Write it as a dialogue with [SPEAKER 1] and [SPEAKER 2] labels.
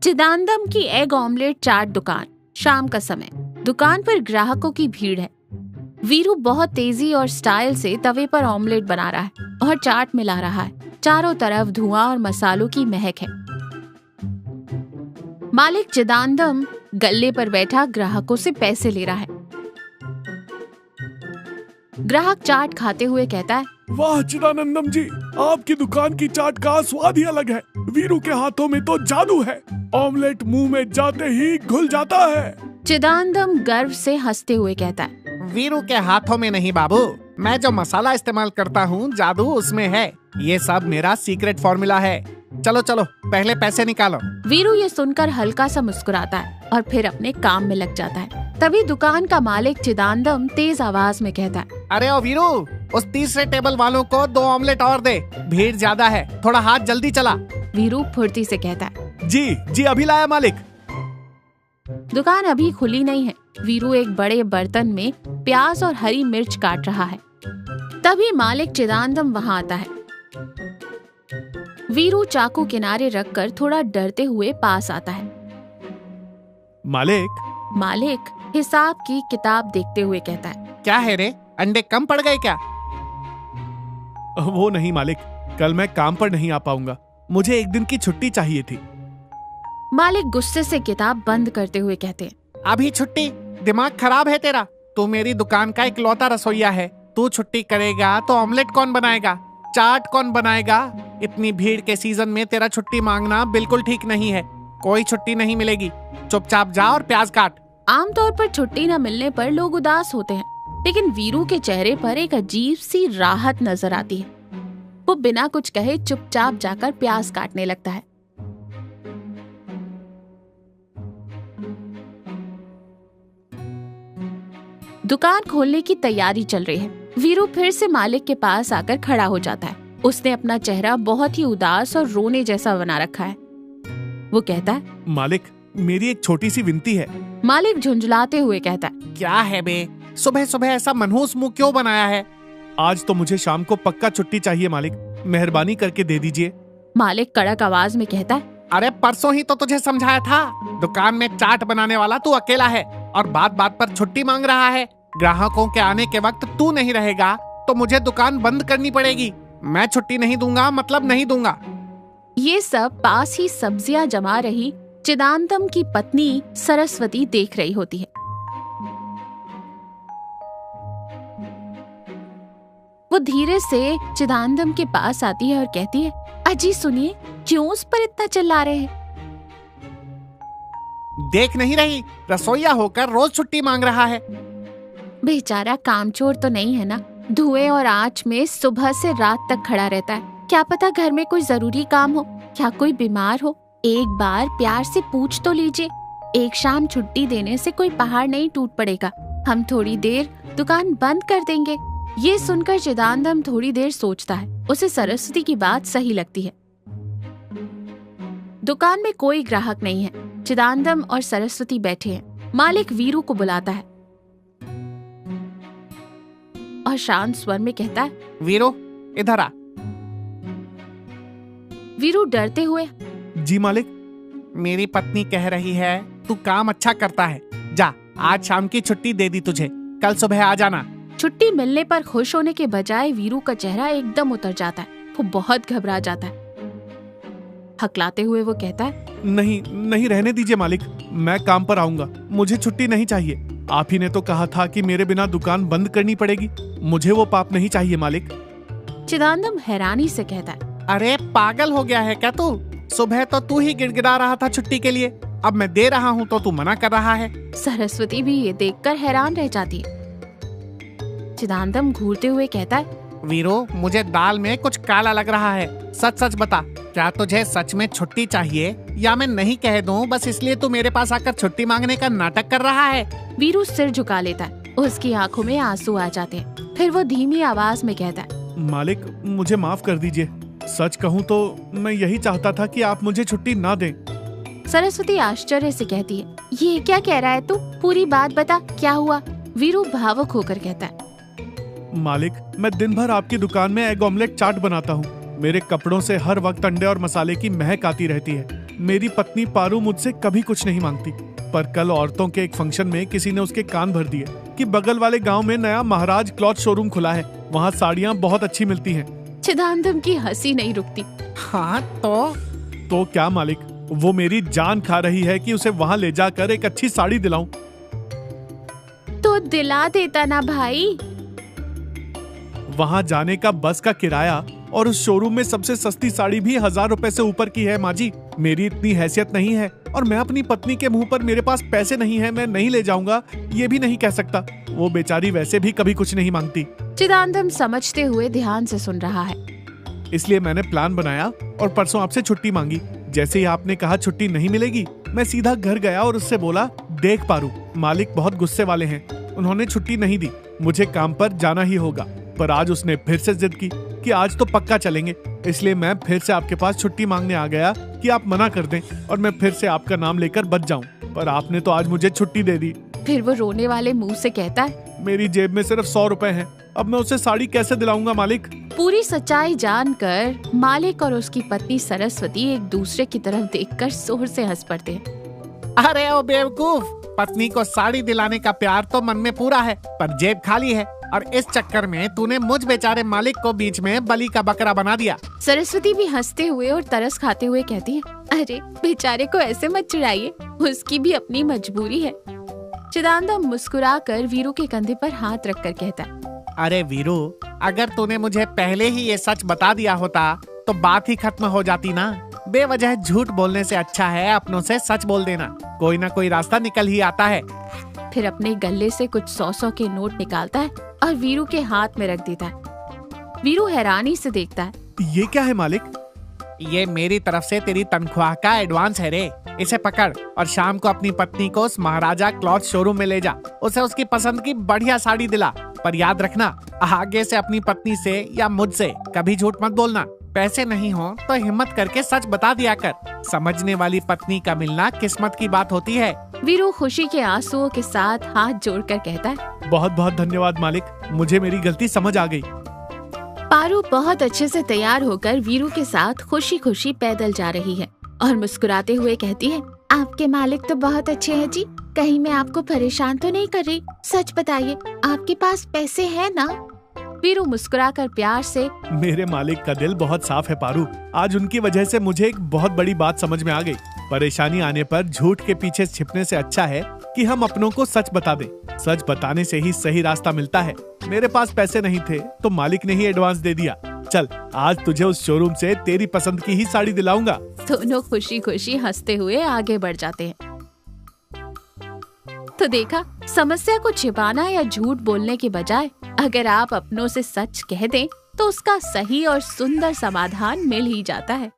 [SPEAKER 1] चिदानंदम की egg omelette चाट दुकान। शाम का समय, दुकान पर ग्राहकों की भीड़ है। वीरू बहुत तेजी और स्टाइल से तवे पर ऑमलेट बना रहा है और चाट मिला रहा है। चारों तरफ धुआं और मसालों की महक है। मालिक चिदानंदम गल्ले पर बैठा ग्राहकों से पैसे ले रहा है। ग्राहक चाट खाते हुए कहता है,
[SPEAKER 2] वाह चिदानंदम जी, आपकी दुकान की चाट का स्वाद ही अलग है। वीरू के हाथों में तो जादू है, ऑमलेट मुंह में जाते ही घुल जाता है।
[SPEAKER 1] चिदानंदम गर्व से हंसते हुए कहता है,
[SPEAKER 3] वीरू के हाथों में नहीं बाबू, मैं जो मसाला इस्तेमाल करता हूँ जादू उसमें है। ये सब मेरा सीक्रेट फॉर्मूला है। चलो चलो पहले पैसे निकालो।
[SPEAKER 1] वीरू ये सुनकर हल्का सा मुस्कुराता है और फिर अपने काम में लग जाता है। तभी दुकान का मालिक चिदानंदम तेज आवाज में कहता है,
[SPEAKER 3] अरे ओ वीरू, उस तीसरे टेबल वालों को 2 ऑमलेट और दे, भीड़ ज्यादा है, थोड़ा हाथ जल्दी चला।
[SPEAKER 1] वीरू फुर्ती से कहता है,
[SPEAKER 2] जी अभी लाया मालिक।
[SPEAKER 1] दुकान अभी खुली नहीं है। वीरू एक बड़े बर्तन में प्याज और हरी मिर्च काट रहा है। तभी मालिक चिदानंदम वहाँ आता है। वीरू चाकू किनारे रखकर थोड़ा डरते हुए पास आता है।
[SPEAKER 2] मालिक
[SPEAKER 1] हिसाब की किताब देखते हुए कहता है,
[SPEAKER 3] क्या है रे, अंडे कम पड़ गए क्या?
[SPEAKER 2] वो नहीं मालिक, कल मैं काम पर नहीं आ पाऊंगा, मुझे एक दिन की छुट्टी चाहिए थी।
[SPEAKER 1] मालिक गुस्से से किताब बंद करते हुए कहते हैं,
[SPEAKER 3] अभी छुट्टी? दिमाग खराब है तेरा? तू मेरी दुकान का इकलौता रसोइया है। तू छुट्टी करेगा तो ऑमलेट कौन बनाएगा, चाट कौन बनाएगा? इतनी भीड़ के सीजन में तेरा छुट्टी मांगना बिल्कुल ठीक नहीं है। कोई छुट्टी नहीं मिलेगी, चुपचाप जा और प्याज काट।
[SPEAKER 1] आमतौर पर छुट्टी न मिलने पर लोग उदास होते हैं, लेकिन वीरू के चेहरे पर एक अजीब सी राहत नजर आती है। वो बिना कुछ कहे चुपचाप जाकर प्याज काटने लगता है। दुकान खोलने की तैयारी चल रही है। वीरू फिर से मालिक के पास आकर खड़ा हो जाता है। उसने अपना चेहरा बहुत ही उदास और रोने जैसा बना रखा है। वो कहता है,
[SPEAKER 2] मालिक मेरी एक छोटी सी विनती है।
[SPEAKER 1] मालिक झुंझलाते हुए कहता है,
[SPEAKER 3] क्या है बे, सुबह सुबह ऐसा मनहूस मुंह क्यों बनाया है?
[SPEAKER 2] आज तो मुझे शाम को पक्का छुट्टी चाहिए मालिक, मेहरबानी करके दे दीजिए।
[SPEAKER 1] मालिक कड़क आवाज में कहता है,
[SPEAKER 3] अरे परसों ही तो तुझे समझाया था, दुकान में चाट बनाने वाला तू अकेला है और बात बात पर छुट्टी मांग रहा है। ग्राहकों के आने के वक्त तू नहीं रहेगा तो मुझे दुकान बंद करनी पड़ेगी। मैं छुट्टी नहीं दूंगा, मतलब नहीं दूंगा।
[SPEAKER 1] ये सब पास ही सब्जियां जमा रही चिदानंदम की पत्नी सरस्वती देख रही होती है। वो धीरे से चिदानंदम के पास आती है और कहती है, अजी सुनिए, क्यों उस पर इतना चिल्ला रहे हैं?
[SPEAKER 3] देख नहीं रही, रसोइया होकर रोज छुट्टी मांग रहा है।
[SPEAKER 1] बेचारा कामचोर तो नहीं है ना, धुएं और आंच में सुबह से रात तक खड़ा रहता है। क्या पता घर में कोई जरूरी काम हो, क्या कोई बीमार हो। एक बार प्यार से पूछ तो लीजिए। एक शाम छुट्टी देने से कोई पहाड़ नहीं टूट पड़ेगा। हम थोड़ी देर दुकान बंद कर देंगे। ये सुनकर चिदानंदम थोड़ी देर सोचता है। उसे सरस्वती की बात सही लगती है। दुकान में कोई ग्राहक नहीं है। चिदानंदम और सरस्वती बैठे हैं। मालिक वीरू को बुलाता है और शांत स्वर में कहता है,
[SPEAKER 3] वीरू इधर आ।
[SPEAKER 1] वीरू डरते हुए,
[SPEAKER 2] जी मालिक।
[SPEAKER 3] मेरी पत्नी कह रही है तू काम अच्छा करता है, जा आज शाम की छुट्टी दे दी तुझे, कल सुबह आ जाना।
[SPEAKER 1] छुट्टी मिलने पर खुश होने के बजाय वीरू का चेहरा एकदम उतर जाता है। वो बहुत घबरा जाता है। हकलाते हुए वो कहता है,
[SPEAKER 2] नहीं रहने दीजिए मालिक, मैं काम पर आऊंगा, मुझे छुट्टी नहीं चाहिए। आप ही ने तो कहा था कि मेरे बिना दुकान बंद करनी पड़ेगी, मुझे वो पाप नहीं चाहिए मालिक।
[SPEAKER 1] चिदानंदम हैरानी से कहता है,
[SPEAKER 3] अरे पागल हो गया है क्या तू? सुबह तो तू ही गिड़गिड़ा रहा था छुट्टी के लिए, अब मैं दे रहा हूँ तो तू मना कर रहा है।
[SPEAKER 1] सरस्वती भी ये देखकर हैरान रह जाती है। चिदानंदम घूरते हुए कहता है,
[SPEAKER 3] वीरू मुझे दाल में कुछ काला लग रहा है, सच सच बता, क्या तुझे सच में छुट्टी चाहिए या मैं नहीं कह दूं बस इसलिए तू मेरे पास आकर छुट्टी मांगने का नाटक कर रहा है?
[SPEAKER 1] वीरू सिर झुका लेता है। उसकी आंखों में आंसू आ जाते हैं। फिर वो धीमी आवाज में कहता है,
[SPEAKER 2] मालिक मुझे माफ कर दीजिए, सच कहूँ तो मैं यही चाहता था कि आप मुझे छुट्टी ना दें।
[SPEAKER 1] सरस्वती आश्चर्य से कहती है, ये क्या कह रहा है तू? पूरी बात बता, क्या हुआ? वीरू भावुक होकर कहता है,
[SPEAKER 2] मालिक मैं दिन भर आपकी दुकान में एग ऑमलेट चाट बनाता हूँ। मेरे कपड़ों से हर वक्त अंडे और मसाले की महक आती रहती है। मेरी पत्नी पारू मुझसे कभी कुछ नहीं मांगती, पर कल औरतों के एक फंक्शन में किसी ने उसके कान भर दिए कि बगल वाले गांव में नया महाराज क्लॉथ शोरूम खुला है, वहाँ साड़ियाँ बहुत अच्छी मिलती हैं।
[SPEAKER 1] चिदानंदम की हंसी नहीं रुकती।
[SPEAKER 3] हाँ
[SPEAKER 2] तो क्या मालिक, वो मेरी जान खा रही है कि उसे वहाँ ले जाकर एक अच्छी साड़ी दिलाऊं।
[SPEAKER 1] तो दिला देता ना भाई।
[SPEAKER 2] वहाँ जाने का बस का किराया और उस शोरूम में सबसे सस्ती साड़ी भी 1000 रुपए से ऊपर की है माँ जी। मेरी इतनी हैसियत नहीं है और मैं अपनी पत्नी के मुंह पर मेरे पास पैसे नहीं है मैं नहीं ले जाऊंगा ये भी नहीं कह सकता। वो बेचारी वैसे भी कभी कुछ नहीं मांगती।
[SPEAKER 1] चिदानंदम समझते हुए ध्यान से सुन रहा है।
[SPEAKER 2] इसलिए मैंने प्लान बनाया और परसों आपसे छुट्टी मांगी। जैसे ही आपने कहा छुट्टी नहीं मिलेगी, मैं सीधा घर गया और उससे बोला, देख पारू, मालिक बहुत गुस्से वाले हैं, उन्होंने छुट्टी नहीं दी, मुझे काम पर जाना ही होगा। पर आज उसने फिर से जिद की कि आज तो पक्का चलेंगे। इसलिए मैं फिर से आपके पास छुट्टी मांगने आ गया कि आप मना कर दें और मैं फिर से आपका नाम लेकर बच जाऊं। पर आपने तो आज मुझे छुट्टी दे दी।
[SPEAKER 1] फिर वो रोने वाले मुंह से कहता है,
[SPEAKER 2] मेरी जेब में सिर्फ 100 रुपए हैं, अब मैं उसे साड़ी कैसे दिलाऊंगा मालिक।
[SPEAKER 1] पूरी सच्चाई जानकर मालिक और उसकी पत्नी सरस्वती एक दूसरे की तरफ देखकर जोर से हंस पड़ते हैं।
[SPEAKER 3] अरे ओ बेवकूफ, पत्नी को साड़ी दिलाने का प्यार तो मन में पूरा है पर जेब खाली है, और इस चक्कर में तूने मुझ बेचारे मालिक को बीच में बलि का बकरा बना दिया।
[SPEAKER 1] सरस्वती भी हंसते हुए और तरस खाते हुए कहती है, अरे बेचारे को ऐसे मत चिढ़ाइए, उसकी भी अपनी मजबूरी है। चिदानंदम मुस्कुराकर वीरू के कंधे पर हाथ रखकर कहता है,
[SPEAKER 3] अरे वीरू, अगर तूने मुझे पहले ही ये सच बता दिया होता तो बात ही खत्म हो जाती ना। बेवजह झूठ बोलने से अच्छा है अपनों से सच बोल देना, कोई ना कोई रास्ता निकल ही आता है।
[SPEAKER 1] फिर अपने गले से कुछ 100 के नोट निकालता है और वीरू के हाथ में रख देता है। वीरू हैरानी से देखता है,
[SPEAKER 2] ये क्या है मालिक?
[SPEAKER 3] ये मेरी तरफ से तेरी तनख्वाह का एडवांस है रे, इसे पकड़ और शाम को अपनी पत्नी को उस महाराजा क्लॉथ शोरूम में ले जा, उसे उसकी पसंद की बढ़िया साड़ी दिला। पर याद रखना, आगे से अपनी पत्नी से या मुझसे कभी झूठ मत बोलना। पैसे नहीं हो तो हिम्मत करके सच बता दिया कर, समझने वाली पत्नी का मिलना किस्मत की बात होती है।
[SPEAKER 1] वीरू खुशी के आंसुओं के साथ हाथ जोड़कर कहता है,
[SPEAKER 2] बहुत बहुत धन्यवाद मालिक, मुझे मेरी गलती समझ आ गई।
[SPEAKER 1] पारू बहुत अच्छे से तैयार होकर वीरू के साथ खुशी खुशी पैदल जा रही है और मुस्कुराते हुए कहती है, आपके मालिक तो बहुत अच्छे हैं जी, कहीं मैं आपको परेशान तो नहीं कर रही, सच बताइए आपके पास पैसे हैं ना? वीरू मुस्कुराकर प्यार से,
[SPEAKER 2] मेरे मालिक का दिल बहुत साफ है पारू, आज उनकी वजह से मुझे एक बहुत बड़ी बात समझ में आ गई। परेशानी आने पर झूठ के पीछे छिपने से अच्छा है कि हम अपनों को सच बता दें। सच बताने से ही सही रास्ता मिलता है। मेरे पास पैसे नहीं थे तो मालिक ने ही एडवांस दे दिया। चल, आज तुझे उस शोरूम से तेरी पसंद की ही साड़ी दिलाऊंगा।
[SPEAKER 1] दोनों खुशी खुशी हंसते हुए आगे बढ़ जाते हैं। तो देखा, समस्या को छिपाना या झूठ बोलने के बजाय अगर आप अपनों से सच कह दें तो उसका सही और सुंदर समाधान मिल ही जाता है।